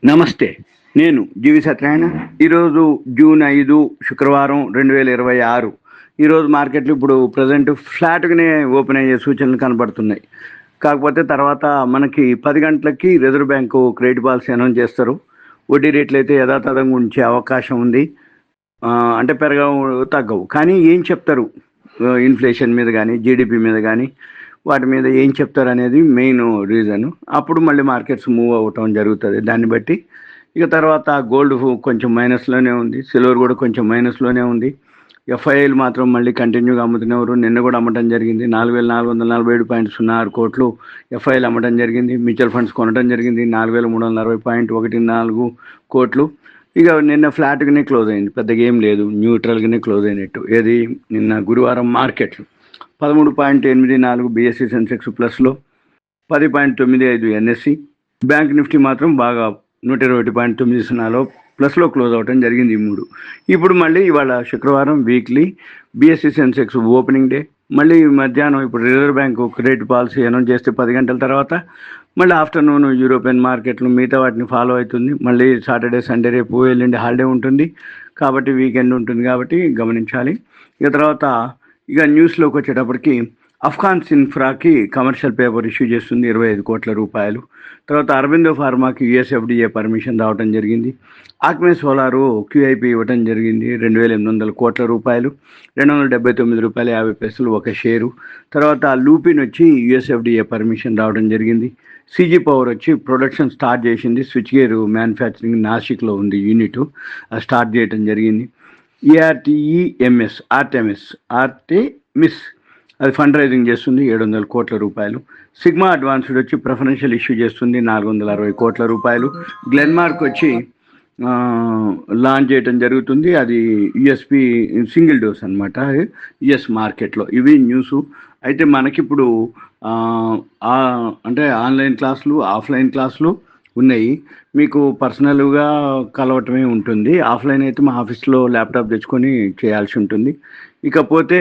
నమస్తే. నేను జీవి సత్యనారాయణ. ఈరోజు జూన్ 5 శుక్రవారం 2026. ఈరోజు మార్కెట్లు ఇప్పుడు ప్రెజెంట్ ఫ్లాట్‌గానే ఓపెన్ అయ్యే సూచనలు కనబడుతున్నాయి. కాకపోతే తర్వాత మనకి 10 గంటలకి reserve bank credit policy announce చేస్తారు. వడ్డీ రేట్లయితే యథాతథంగా ఉంచే అవకాశం ఉంది. అంటే పెరగవు, తగ్గవు. కానీ ఏం చెప్తారు? ఇన్‌ఫ్లేషన్ మీద గానీ, జీడీపీ మీద గానీ, వాటి మీద ఏం చెప్తారనేది మెయిన్ రీజను. అప్పుడు మళ్ళీ మార్కెట్స్ మూవ్ అవ్వటం జరుగుతది. దాన్ని బట్టి ఇక తర్వాత గోల్డ్ కొంచెం మైనస్‌లోనే ఉంది. సిల్వర్ కూడా కొంచెం మైనస్‌లోనే ఉంది. ఎఫ్ఐఐలు మాత్రం మళ్ళీ కంటిన్యూగా అమ్ముతున్నారు. నిన్న కూడా అమ్మటం జరిగింది. 4447.06 కోట్లు ఎఫ్ఐఐలు అమ్మటం జరిగింది. మ్యూచువల్ ఫండ్స్ కొనటం జరిగింది. 4360.14 కోట్లు. ఇక నిన్న ఫ్లాట్‌గానే క్లోజ్ అయింది. పెద్దగా ఏం లేదు. న్యూట్రల్‌గానే క్లోజ్ అయినట్టు. ఏది నిన్న గురువారం మార్కెట్లు 13.84 బీఎస్సీ సెన్సెక్స్ ప్లస్లో, 10.95 ఎన్ఎస్సి. బ్యాంక్ నిఫ్టీ మాత్రం బాగా 121.90లో ప్లస్లో క్లోజ్ అవటం జరిగింది. ఈ మూడు. ఇప్పుడు మళ్ళీ ఇవాళ శుక్రవారం weekly BSc Sensex opening day. మళ్ళీ మధ్యాహ్నం ఇప్పుడు reserve bank credit policy announce చేస్తే 10 గంటల తర్వాత మళ్ళీ ఆఫ్టర్నూన్ యూరోపియన్ మార్కెట్లు మిగతా వాటిని ఫాలో అవుతుంది. మళ్ళీ సాటర్డే సండే రేపు ఎల్లుండి హాలిడే ఉంటుంది కాబట్టి వీకెండ్ ఉంటుంది కాబట్టి గమనించాలి. ఇక తర్వాత ఇక న్యూస్లోకి వచ్చేటప్పటికి అఫ్ఘాన్ ఇన్ఫ్రాకి కమర్షియల్ పేపర్ ఇష్యూ చేస్తుంది 25 కోట్ల రూపాయలు. తర్వాత అరబిందో ఫార్మాకి యుఎస్ఎఫ్డిఏ పర్మిషన్ రావడం జరిగింది. ఆక్మే సోలారు క్యూఐపి ఇవ్వడం జరిగింది 2800 కోట్ల రూపాయలు, 279 రూపాయలు 50 పైసలు ఒక షేరు. తర్వాత లూపిన్ వచ్చి యుఎస్ఎఫ్డిఏ పర్మిషన్ రావడం జరిగింది. సిజీ పవర్ వచ్చి ప్రొడక్షన్ స్టార్ట్ చేసింది. స్విచ్ గేర్ మ్యానుఫ్యాక్చరింగ్ నాసిక్లో ఉంది యూనిట్, అది స్టార్ట్ చేయడం జరిగింది. ఆర్టెమిస్ అది ఫండ్ రైజింగ్ చేస్తుంది 700 కోట్ల రూపాయలు. సిగ్మా అడ్వాన్స్డ్ వచ్చి ప్రిఫరెన్షియల్ ఇష్యూ చేస్తుంది 460 కోట్ల రూపాయలు. గ్లెన్మార్క్ వచ్చి లాంచ్ చేయడం జరుగుతుంది. అది యుఎస్పి సింగిల్ డోస్ అనమాట యుఎస్ మార్కెట్లో. ఇవి న్యూస్. అయితే మనకిప్పుడు అంటే ఆన్లైన్ క్లాసులు, ఆఫ్లైన్ క్లాసులు ఉన్నాయి. మీకు పర్సనల్గా కలవటమే ఉంటుంది. ఆఫ్లైన్ అయితే మా ఆఫీస్లో ల్యాప్టాప్ తెచ్చుకొని చేయాల్సి ఉంటుంది. ఇకపోతే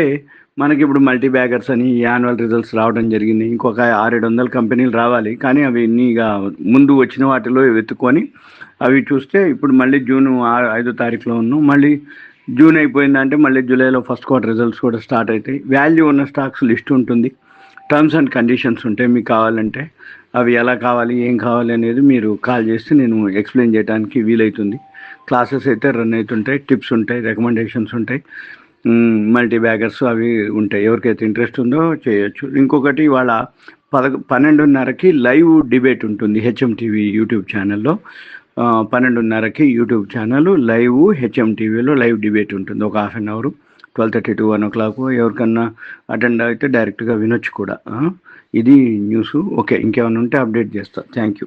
మనకి ఇప్పుడు మల్టీ బ్యాగర్స్ అని యాన్యువల్ రిజల్ట్స్ రావడం జరిగింది. ఇంకొక 600-700 కంపెనీలు రావాలి. కానీ అవి ఇక ముందు వచ్చిన వాటిలో వెతుక్కొని అవి చూస్తే ఇప్పుడు మళ్ళీ జూన్ 5వ తారీఖులో ఉన్నాం. మళ్ళీ జూన్ అయిపోయిందంటే మళ్ళీ జూలైలో ఫస్ట్ క్వార్టర్ రిజల్ట్స్ కూడా స్టార్ట్ అవుతాయి. వాల్యూ ఉన్న స్టాక్స్ లిస్ట్ ఉంటుంది. టర్మ్స్ అండ్ కండిషన్స్ ఉంటాయి. మీకు కావాలంటే అవి ఎలా కావాలి, ఏం కావాలి అనేది మీరు కాల్ చేస్తే నేను ఎక్స్ప్లెయిన్ చేయడానికి వీలవుతుంది. క్లాసెస్ అయితే రన్ అవుతుంటాయి, టిప్స్ ఉంటాయి, రికమెండేషన్స్ ఉంటాయి, మల్టీ బ్యాగర్స్ అవి ఉంటాయి. ఎవరికైతే ఇంట్రెస్ట్ ఉందో చేయొచ్చు. ఇంకొకటి ఇవాళ 12:30కి లైవ్ డిబేట్ ఉంటుంది హెచ్ఎం టీవీ యూట్యూబ్ ఛానల్లో. 12:30కి యూట్యూబ్ ఛానల్ లైవ్ హెచ్ఎం టీవీలో లైవ్ డిబేట్ ఉంటుంది. ఒక half an hour, 12:30 to 1 o'clock. ఎవరికన్నా అటెండ్ అయితే డైరెక్ట్గా వినొచ్చు కూడా. ఇది న్యూస్. ఓకే, ఇంకేమైనా ఉంటే అప్డేట్ చేస్తా. Thank you.